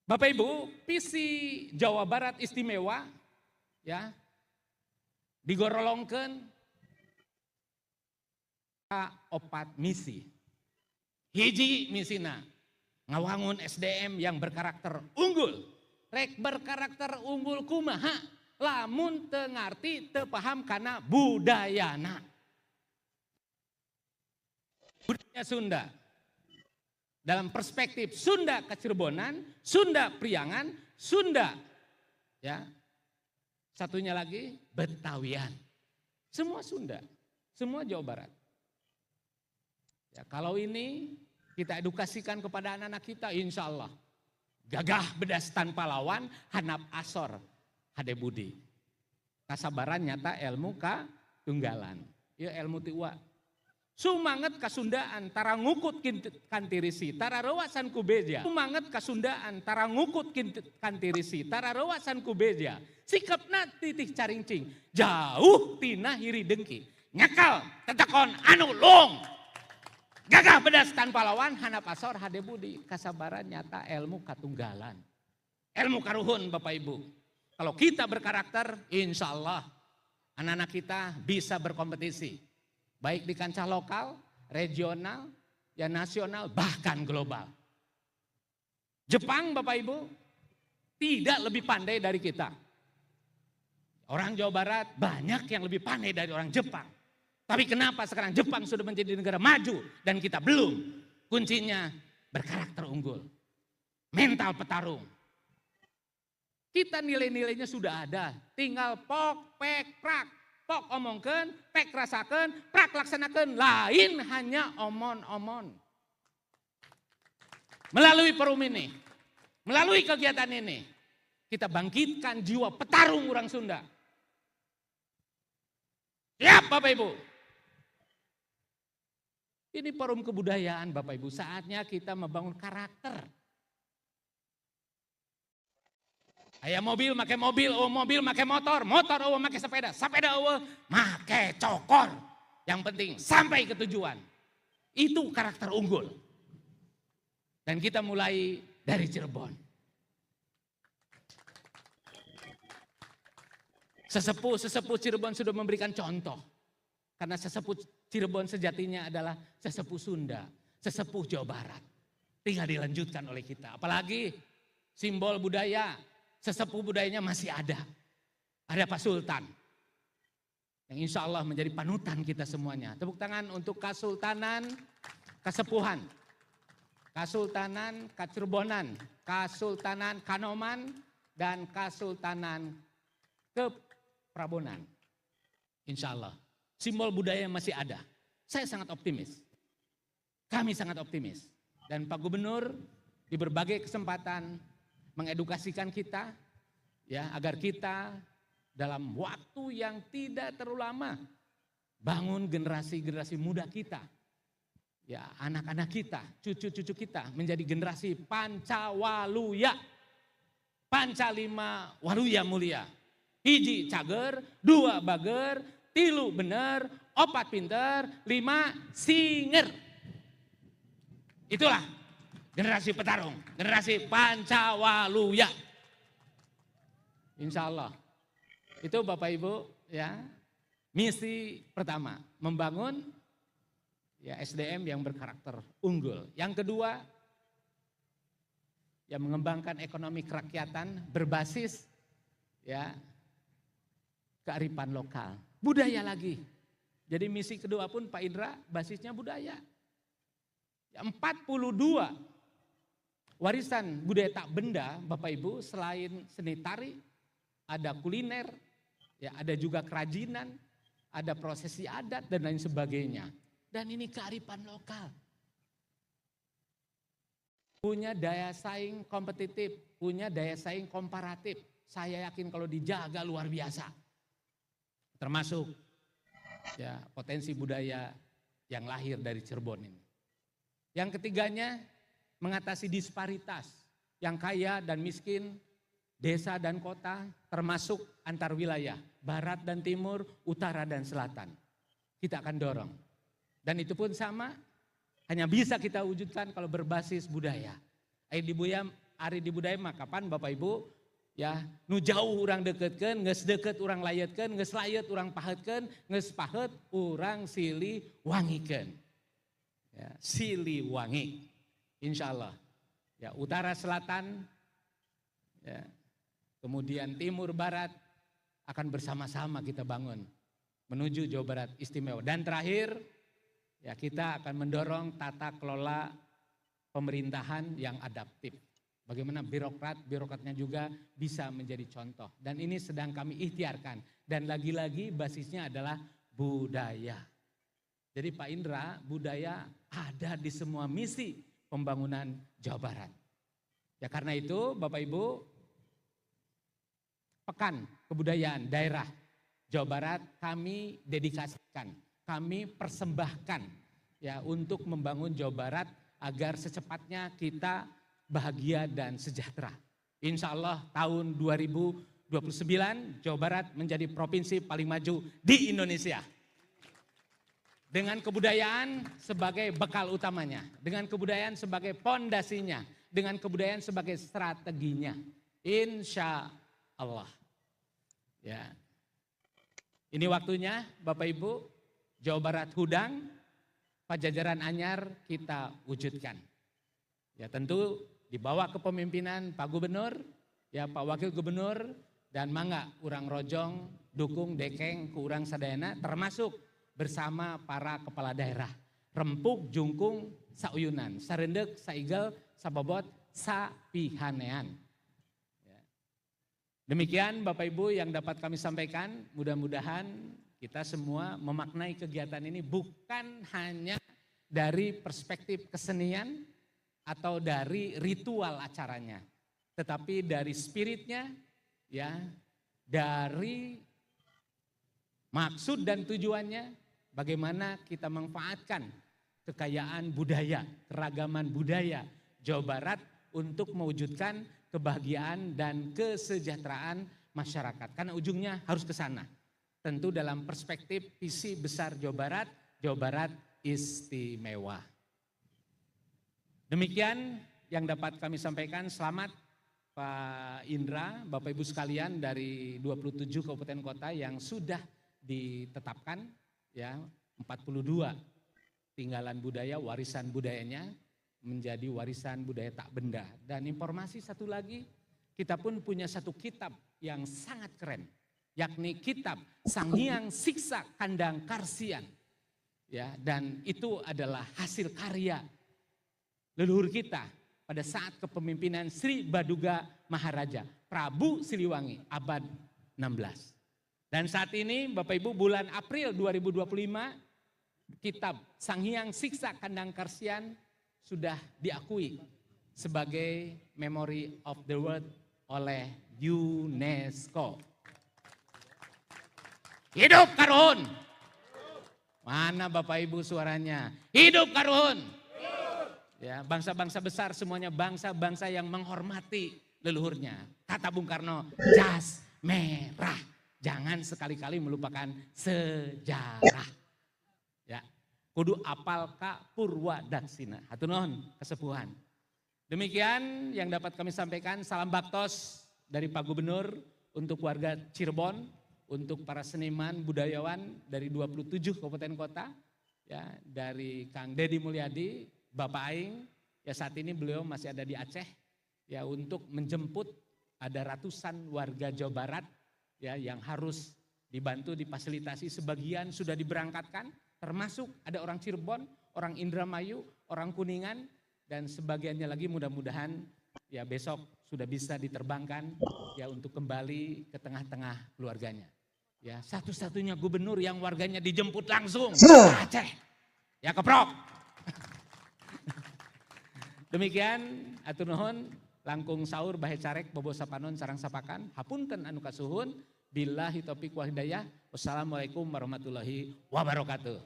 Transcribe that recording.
Bapak Ibu, visi Jawa Barat istimewa ya digorolongkeun ka 4 misi. Hiji misina ngawangun SDM yang berkarakter unggul. Rek berkarakter unggul kumaha? Lamun teu ngarti teu paham kana budayana. Budaya Sunda. Dalam perspektif Sunda Kacirebonan, Sunda Priangan, Sunda ya. Satunya lagi Betawian. Semua Sunda, semua Jawa Barat. Ya, kalau ini kita edukasikan kepada anak-anak kita, insya Allah gagah bedas tanpa lawan, hanap asor hade budi. Kasabaran nyata ilmu ka tunggalan. Ya ilmu tiwa. Sumanget kasundaan tara ngukut kantirisi tara rewasan kubeja. Sumanget kasundaan tara ngukut kantirisi tara rewasan kubeja. Sikapna titih caringcing jauh tina hiri dengki. Nyakal tetekon anu long. Gagah bedas tanpa lawan hanap asor hade budi. Kasabaran nyata ilmu katunggalan. Ilmu karuhun Bapak Ibu. Kalau kita berkarakter insya Allah anak-anak kita bisa berkompetisi. Baik di kancah lokal, regional, ya nasional, bahkan global. Jepang Bapak Ibu tidak lebih pandai dari kita. Orang Jawa Barat banyak yang lebih pandai dari orang Jepang. Tapi kenapa sekarang Jepang sudah menjadi negara maju dan kita belum? Kuncinya berkarakter unggul, mental petarung. Kita nilai-nilainya sudah ada, tinggal pok, pek, prak. Pok omongkeun, pek rasakeun, prak laksanakeun, lain hanya omon-omon. Melalui forum ini, melalui kegiatan ini, kita bangkitkan jiwa petarung orang Sunda. Siap Bapak Ibu. Ini forum kebudayaan Bapak Ibu, saatnya kita membangun karakter. Aya mobil make mobil, mobil make motor, motor make sepeda, sepeda make cokor. Yang penting sampai ke tujuan. Itu karakter unggul. Dan kita mulai dari Cirebon. Sesepuh Cirebon sudah memberikan contoh. Karena sesepuh Cirebon sejatinya adalah sesepuh Sunda, sesepuh Jawa Barat. Tinggal dilanjutkan oleh kita. Apalagi simbol budaya. Sesepuh budayanya masih ada. Ada Pak Sultan. Yang insya Allah menjadi panutan kita semuanya. Tepuk tangan untuk Kasultanan Kasepuhan. Kasultanan Kacirebonan. Kasultanan Kanoman. Dan Kasultanan Keprabonan. Insya Allah. Simbol budaya masih ada. Saya sangat optimis. Kami sangat optimis. Dan Pak Gubernur di berbagai kesempatan mengedukasikan kita ya agar kita dalam waktu yang tidak terlalu lama bangun generasi-generasi muda kita. Ya, anak-anak kita, cucu-cucu kita menjadi generasi Pancawaluya. Pancalima waluya mulia. Hiji cager, 2 bager, 3 bener, 4 pinter, 5 singer. Itulah generasi petarung, generasi Pancawaluya. Insya Allah. Itu Bapak Ibu ya. Misi pertama, membangun ya SDM yang berkarakter unggul. Yang kedua, ya mengembangkan ekonomi kerakyatan berbasis ya kearifan lokal. Budaya lagi. Jadi misi kedua pun Pak Indra basisnya budaya. Ya, 42 warisan budaya tak benda Bapak Ibu selain seni tari, ada kuliner, ya ada juga kerajinan, ada prosesi adat dan lain sebagainya. Dan ini kearifan lokal. Punya daya saing kompetitif, punya daya saing komparatif. Saya yakin kalau dijaga luar biasa. Termasuk ya potensi budaya yang lahir dari Cirebon ini. Yang ketiganya mengatasi disparitas yang kaya dan miskin, desa dan kota, termasuk antar wilayah, barat dan timur, utara dan selatan. Kita akan dorong. Dan itu pun sama, hanya bisa kita wujudkan kalau berbasis budaya. Di ari di budaya mah kapan Bapak Ibu ya nu jauh urang deketkeun, geus deket urang layetkeun, geus layet urang pahetkeun, geus pahet urang silih wangikeun. Ya, silih wangi. Insyaallah. Ya, utara selatan ya, kemudian timur barat akan bersama-sama kita bangun menuju Jawa Barat istimewa. Dan terakhir ya kita akan mendorong tata kelola pemerintahan yang adaptif. Bagaimana birokratnya juga bisa menjadi contoh. Dan ini sedang kami ikhtiarkan. Dan lagi-lagi basisnya adalah budaya. Jadi Pak Indra, budaya ada di semua misi pembangunan Jawa Barat. Ya karena itu Bapak Ibu, Pekan Kebudayaan Daerah Jawa Barat kami dedikasikan, kami persembahkan ya untuk membangun Jawa Barat agar secepatnya kita bahagia dan sejahtera. Insya Allah tahun 2029 Jawa Barat menjadi provinsi paling maju di Indonesia. Dengan kebudayaan sebagai bekal utamanya, dengan kebudayaan sebagai pondasinya, dengan kebudayaan sebagai strateginya. Insya Allah. Ya. Ini waktunya Bapak Ibu, Jawa Barat hudang, Pajajaran anyar kita wujudkan. Ya tentu di bawah kepemimpinan Pak Gubernur, ya Pak Wakil Gubernur, dan mangga urang rojong, dukung dekeng ke urang sadayana, termasuk bersama para kepala daerah. Rempuk, jungkung, sauyunan, sarendek, saigel, sabobot, sapihanean. Ya. Demikian Bapak Ibu yang dapat kami sampaikan, mudah-mudahan kita semua memaknai kegiatan ini bukan hanya dari perspektif kesenian atau dari ritual acaranya, tetapi dari spiritnya, ya, dari maksud dan tujuannya, bagaimana kita manfaatkan kekayaan budaya, keragaman budaya Jawa Barat untuk mewujudkan kebahagiaan dan kesejahteraan masyarakat. Karena ujungnya harus ke sana. Tentu dalam perspektif visi besar Jawa Barat istimewa. Demikian yang dapat kami sampaikan. Selamat Pak Indra, Bapak Ibu sekalian dari 27 kabupaten kota yang sudah ditetapkan ya 42 tinggalan budaya, warisan budayanya menjadi warisan budaya tak benda. Dan informasi satu lagi, kita pun punya satu kitab yang sangat keren, yakni kitab Sang Hyang Siksa Kandang Karsian. Ya, dan itu adalah hasil karya leluhur kita pada saat kepemimpinan Sri Baduga Maharaja, Prabu Siliwangi, abad 16. Dan saat ini Bapak Ibu bulan April 2025, kitab Sang Hyang Siksa Kandang Karsian sudah diakui sebagai Memory of the World oleh UNESCO. Hidup Karuhun! Mana Bapak Ibu suaranya? Hidup Karuhun! Ya, bangsa-bangsa besar semuanya bangsa-bangsa yang menghormati leluhurnya. Kata Bung Karno, jas merah. Jangan sekali-kali melupakan sejarah. Ya, kudu apal ka purwa daksina. Hatur nuhun kesepuhan. Demikian yang dapat kami sampaikan. Salam baktos dari Pak Gubernur untuk warga Cirebon, untuk para seniman budayawan dari 27 kabupaten kota, ya, dari Kang Deddy Mulyadi, Bapak Aing, ya saat ini beliau masih ada di Aceh, ya untuk menjemput ada ratusan warga Jawa Barat, ya yang harus dibantu, difasilitasi. Sebagian sudah diberangkatkan, termasuk ada orang Cirebon, orang Indramayu, orang Kuningan, dan sebagiannya lagi mudah-mudahan ya besok sudah bisa diterbangkan ya untuk kembali ke tengah-tengah keluarganya. Ya satu-satunya gubernur yang warganya dijemput langsung ke Aceh, ya keprok. Demikian atur nuhun langkung saur bahe carek bobo sapanon sareng sapakan hapunten anu kasuhun billahi taufiq wal hidayah. Wassalamualaikum warahmatullahi wabarakatuh.